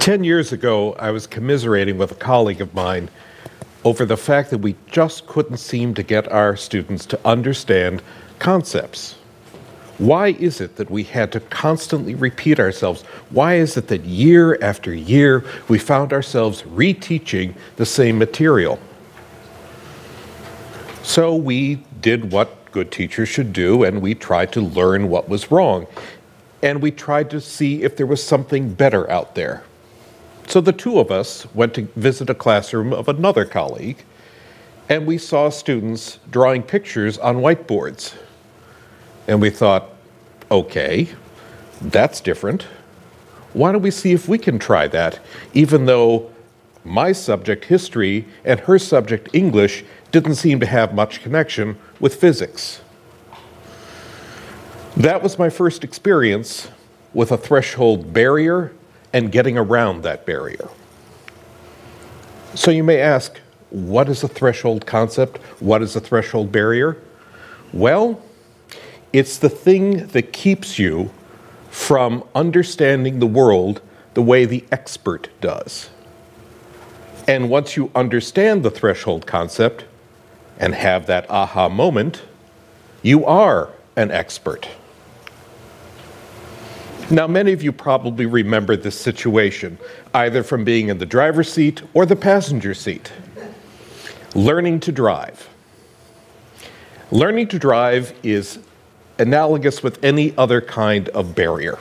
10 years ago, I was commiserating with a colleague of mine over the fact that we just couldn't seem to get our students to understand concepts. Why is it that we had to constantly repeat ourselves? Why is it that year after year we found ourselves reteaching the same material? So we did what good teachers should do, and we tried to learn what was wrong. And we tried to see if there was something better out there. So the two of us went to visit a classroom of another colleague, and we saw students drawing pictures on whiteboards. And we thought, okay, that's different. Why don't we see if we can try that, even though my subject, history, and her subject, English, didn't seem to have much connection with physics. That was my first experience with a threshold barrier and getting around that barrier. So you may ask, what is a threshold concept? What is a threshold barrier? Well, it's the thing that keeps you from understanding the world the way the expert does. And once you understand the threshold concept and have that aha moment, you are an expert. Now, many of you probably remember this situation, either from being in the driver's seat or the passenger seat. Learning to drive. Learning to drive is analogous with any other kind of barrier.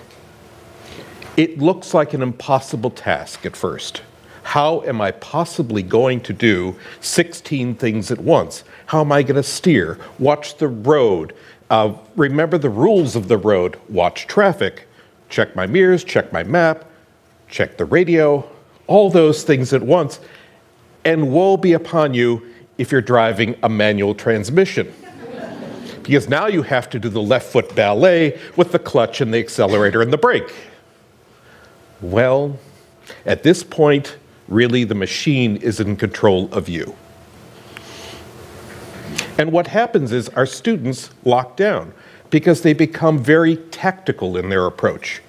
It looks like an impossible task at first. How am I possibly going to do 16 things at once? How am I going to steer, watch the road, remember the rules of the road, watch traffic, check my mirrors, check my map, check the radio, all those things at once, and woe be upon you if you're driving a manual transmission. Because now you have to do the left foot ballet with the clutch and the accelerator and the brake. Well, at this point, really the machine is in control of you. And what happens is our students lock down because they become very tactical in their approach.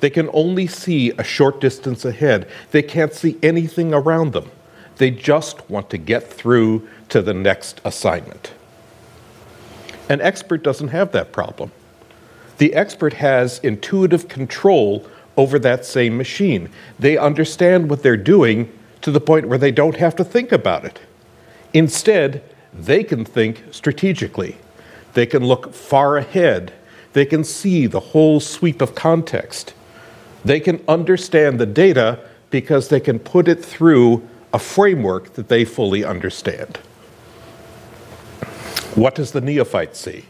They can only see a short distance ahead. They can't see anything around them. They just want to get through to the next assignment. An expert doesn't have that problem. The expert has intuitive control over that same machine. They understand what they're doing to the point where they don't have to think about it. Instead, they can think strategically. They can look far ahead. They can see the whole sweep of context. They can understand the data because they can put it through a framework that they fully understand. What does the neophyte see?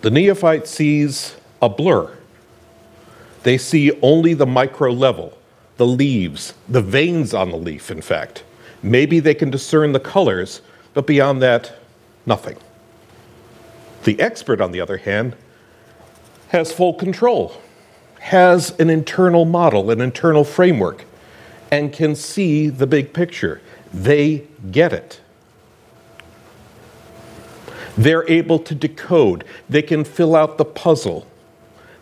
The neophyte sees a blur. They see only the micro level, the leaves, the veins on the leaf, in fact. Maybe they can discern the colors, but beyond that, nothing. The expert, on the other hand, has full control, has an internal model, an internal framework, and can see the big picture. They get it. They're able to decode. They can fill out the puzzle.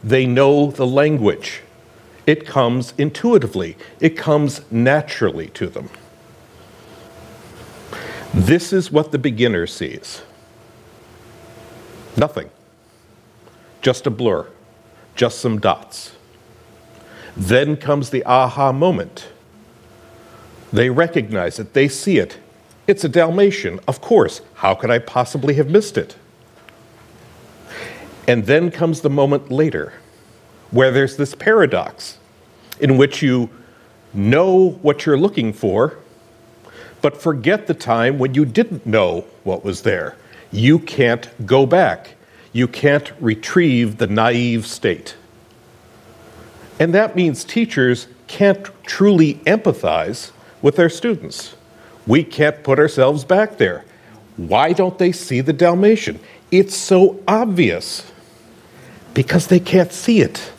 They know the language. It comes intuitively. It comes naturally to them. This is what the beginner sees. Nothing. Just a blur. Just some dots. Then comes the aha moment. They recognize it. They see it. It's a Dalmatian, of course. How could I possibly have missed it? And then comes the moment later, where there's this paradox in which you know what you're looking for, but forget the time when you didn't know what was there. You can't go back. You can't retrieve the naive state. And that means teachers can't truly empathize with their students. We can't put ourselves back there. Why don't they see the Dalmatian? It's so obvious. Because they can't see it.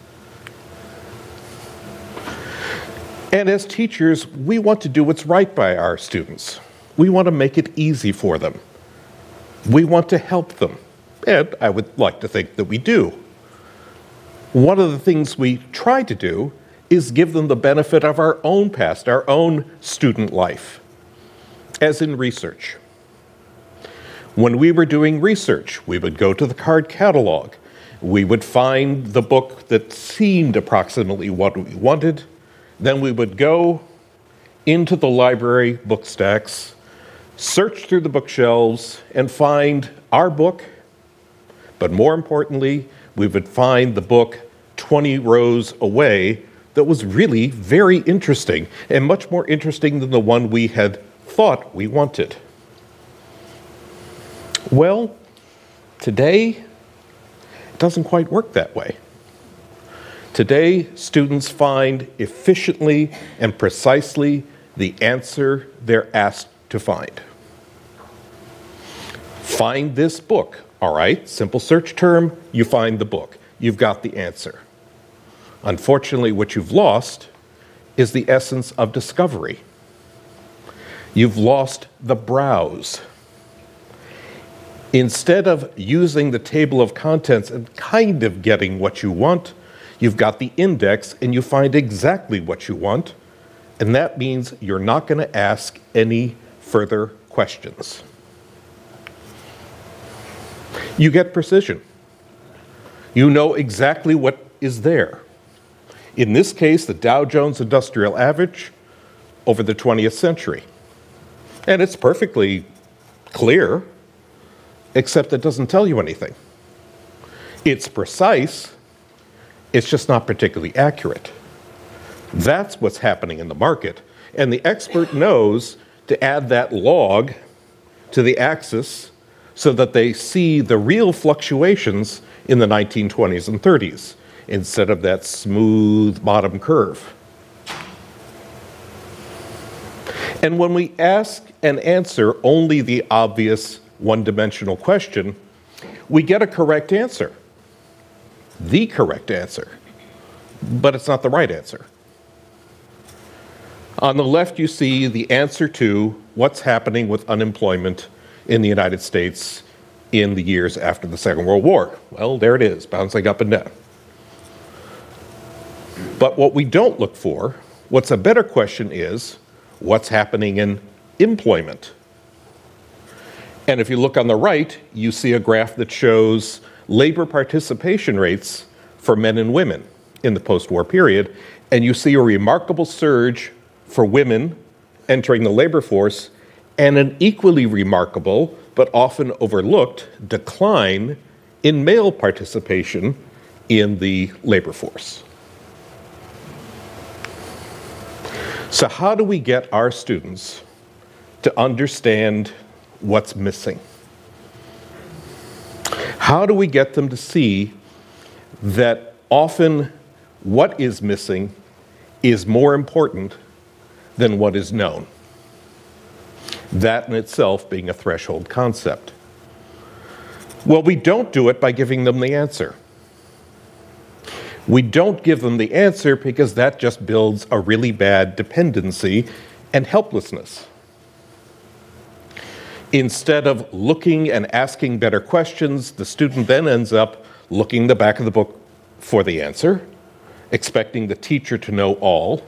And as teachers, we want to do what's right by our students. We want to make it easy for them. We want to help them. And I would like to think that we do. One of the things we try to do is give them the benefit of our own past, our own student life, as in research. When we were doing research, we would go to the card catalog. We would find the book that seemed approximately what we wanted. Then we would go into the library book stacks, search through the bookshelves, and find our book. But more importantly, we would find the book 20 rows away that was really very interesting, and much more interesting than the one we had thought we wanted. Well, today, it doesn't quite work that way. Today, students find efficiently and precisely the answer they're asked to find. Find this book. All right, simple search term, you find the book. You've got the answer. Unfortunately, what you've lost is the essence of discovery. You've lost the browse. Instead of using the table of contents and kind of getting what you want, you've got the index and you find exactly what you want, and that means you're not going to ask any further questions. You get precision. You know exactly what is there. In this case, the Dow Jones Industrial Average over the 20th century. And it's perfectly clear, except it doesn't tell you anything. It's precise, it's just not particularly accurate. That's what's happening in the market, and the expert knows to add that log to the axis so that they see the real fluctuations in the 1920s and 30s instead of that smooth bottom curve. And when we ask and answer only the obvious one-dimensional question, we get a correct answer, the correct answer, but it's not the right answer. On the left, you see the answer to what's happening with unemployment in the United States in the years after the Second World War. Well, there it is, bouncing up and down. But what we don't look for, what's a better question is, what's happening in employment? And if you look on the right, you see a graph that shows labor participation rates for men and women in the post-war period, and you see a remarkable surge for women entering the labor force and an equally remarkable, but often overlooked, decline in male participation in the labor force. So how do we get our students to understand what's missing? How do we get them to see that often what is missing is more important than what is known? That in itself being a threshold concept. Well, we don't do it by giving them the answer. We don't give them the answer because that just builds a really bad dependency and helplessness. Instead of looking and asking better questions, the student then ends up looking the back of the book for the answer, expecting the teacher to know all,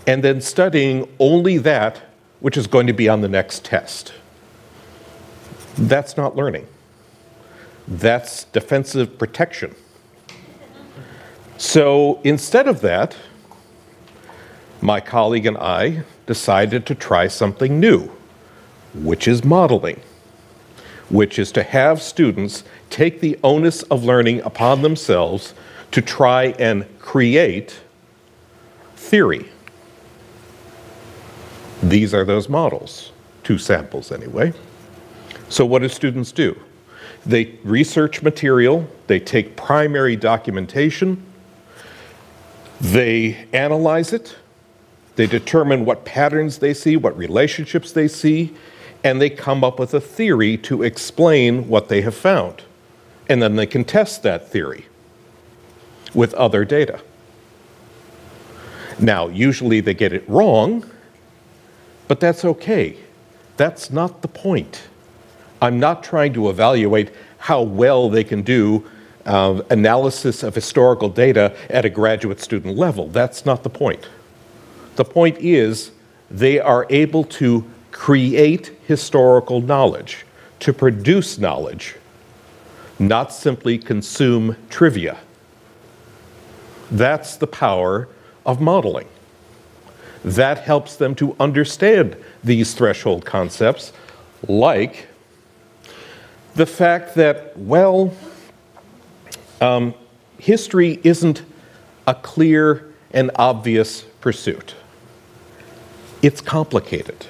and then studying only that which is going to be on the next test. That's not learning. That's defensive protection. So instead of that, my colleague and I decided to try something new, which is modeling, which is to have students take the onus of learning upon themselves to try and create theory. These are those models, 2 samples anyway. So what do students do? They research material, they take primary documentation, they analyze it, they determine what patterns they see, what relationships they see, and they come up with a theory to explain what they have found. And then they can test that theory with other data. Now, usually they get it wrong, but that's okay. That's not the point. I'm not trying to evaluate how well they can do analysis of historical data at a graduate student level. That's not the point. The point is they are able to create historical knowledge, to produce knowledge, not simply consume trivia. That's the power of modeling. That helps them to understand these threshold concepts, like the fact that, well, history isn't a clear and obvious pursuit. It's complicated.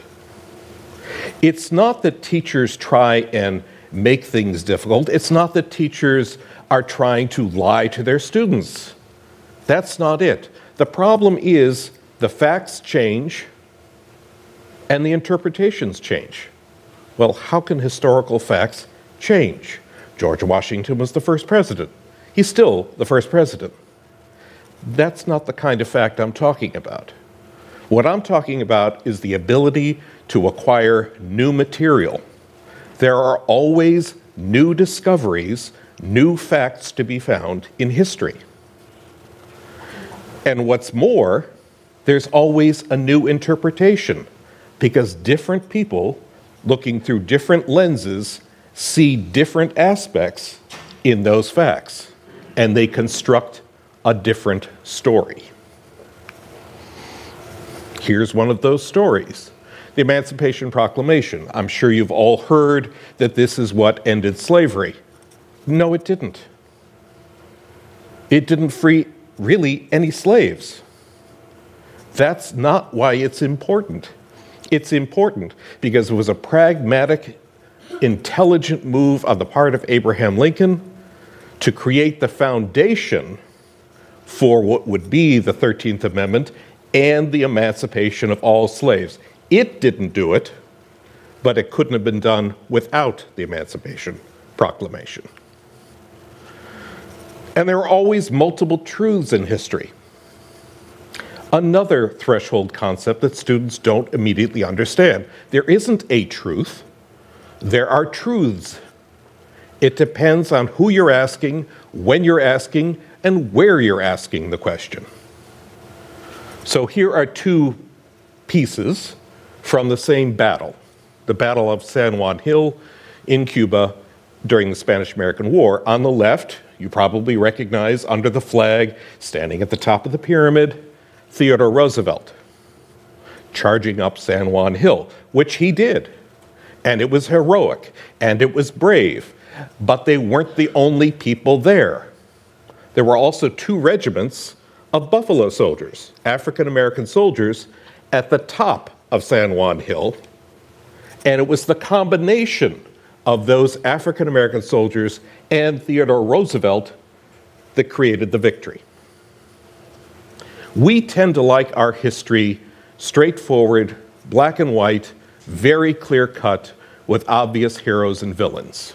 It's not that teachers try and make things difficult. It's not that teachers are trying to lie to their students. That's not it. The problem is the facts change and the interpretations change. Well, how can historical facts change? George Washington was the first president. He's still the first president. That's not the kind of fact I'm talking about. What I'm talking about is the ability to acquire new material. There are always new discoveries, new facts to be found in history. And what's more, there's always a new interpretation, because different people looking through different lenses see different aspects in those facts, and they construct a different story. Here's one of those stories. The Emancipation Proclamation. I'm sure you've all heard that this is what ended slavery. No, it didn't. It didn't free really any slaves. That's not why it's important. It's important because it was a pragmatic, intelligent move on the part of Abraham Lincoln to create the foundation for what would be the 13th Amendment and the emancipation of all slaves. It didn't do it, but it couldn't have been done without the Emancipation Proclamation. And there are always multiple truths in history. Another threshold concept that students don't immediately understand. There isn't a truth. There are truths. It depends on who you're asking, when you're asking, and where you're asking the question. So here are two pieces from the same battle, the Battle of San Juan Hill in Cuba during the Spanish-American War. On the left, you probably recognize under the flag, standing at the top of the pyramid, Theodore Roosevelt, charging up San Juan Hill, which he did. And it was heroic, and it was brave, but they weren't the only people there. There were also 2 regiments of Buffalo soldiers, African-American soldiers, at the top of San Juan Hill, and it was the combination of those African-American soldiers and Theodore Roosevelt that created the victory. We tend to like our history straightforward, black and white, very clear-cut, with obvious heroes and villains.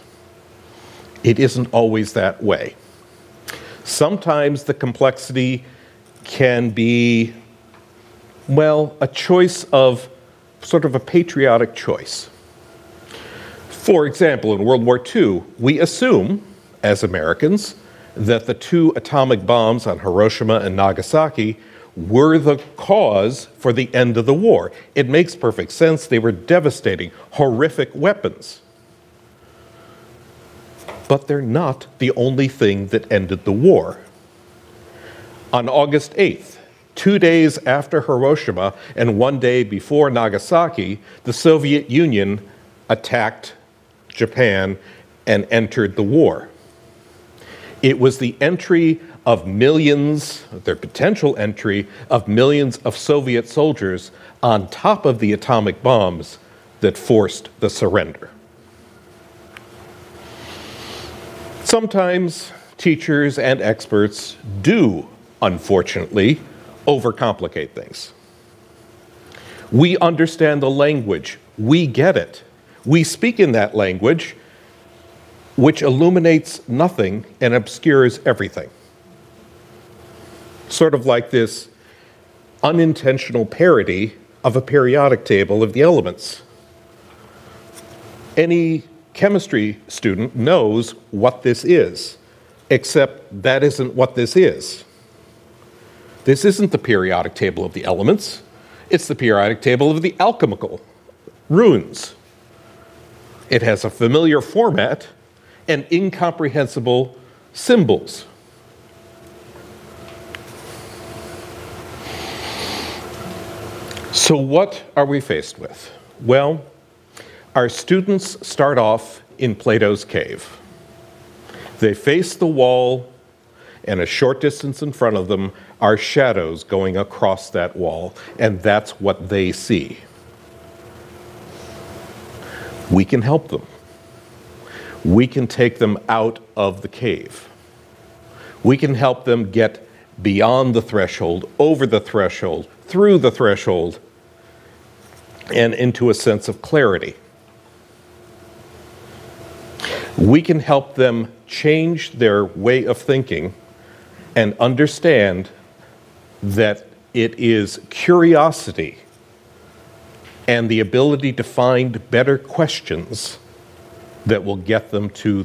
It isn't always that way. Sometimes the complexity can be, well, a choice of sort of a patriotic choice. For example, in World War II, we assume, as Americans, that the 2 atomic bombs on Hiroshima and Nagasaki were the cause for the end of the war. It makes perfect sense. They were devastating, horrific weapons. But they're not the only thing that ended the war. On August 8th, 2 days after Hiroshima and 1 day before Nagasaki, the Soviet Union attacked Japan and entered the war. It was the entry of millions, their potential entry of millions of Soviet soldiers on top of the atomic bombs that forced the surrender. Sometimes teachers and experts do, unfortunately, overcomplicate things. We understand the language. We get it. We speak in that language, which illuminates nothing and obscures everything. Sort of like this unintentional parody of a periodic table of the elements. Any chemistry student knows what this is. Except that isn't what this is. This isn't the periodic table of the elements. It's the periodic table of the alchemical runes. It has a familiar format and incomprehensible symbols. So what are we faced with? Well, our students start off in Plato's cave. They face the wall, and a short distance in front of them are shadows going across that wall, and that's what they see. We can help them. We can take them out of the cave. We can help them get beyond the threshold, over the threshold, through the threshold, and into a sense of clarity. We can help them change their way of thinking and understand that it is curiosity and the ability to find better questions that will get them to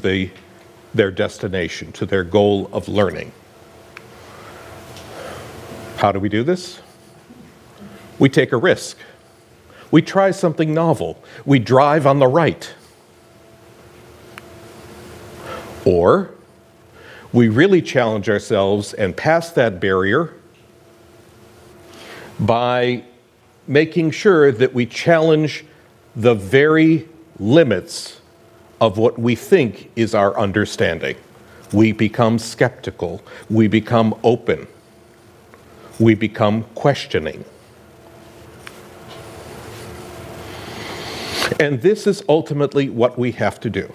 their destination, to their goal of learning. How do we do this? We take a risk. We try something novel. We drive on the right. Or we really challenge ourselves and pass that barrier by making sure that we challenge the very limits of what we think is our understanding. We become skeptical. We become open. We become questioning. And this is ultimately what we have to do.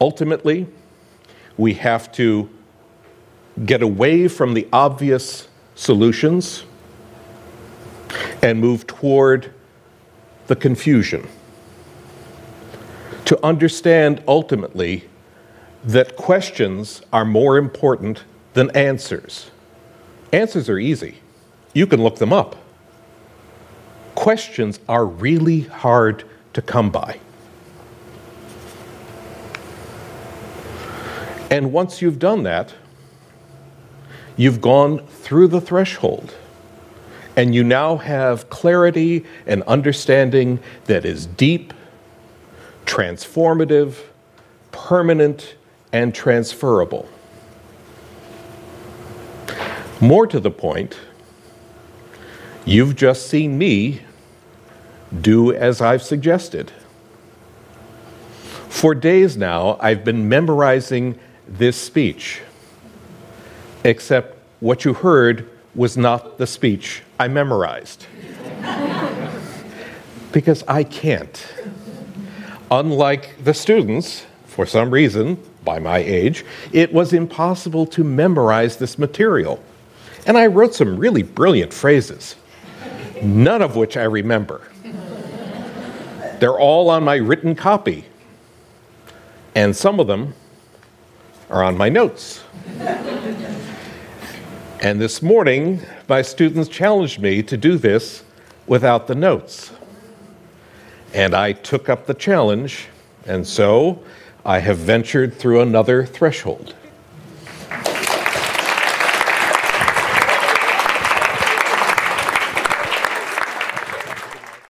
Ultimately, we have to get away from the obvious solutions and move toward the confusion. To understand ultimately that questions are more important than answers. Answers are easy. You can look them up. Questions are really hard to come by. And once you've done that, you've gone through the threshold, and you now have clarity and understanding that is deep, transformative, permanent, and transferable. More to the point, you've just seen me do as I've suggested. For days now, I've been memorizing this speech, except what you heard was not the speech I memorized. Because I can't. Unlike the students, for some reason, by my age, it was impossible to memorize this material. And I wrote some really brilliant phrases, none of which I remember. They're all on my written copy, and some of them are on my notes. And this morning, my students challenged me to do this without the notes. And I took up the challenge, and so I have ventured through another threshold.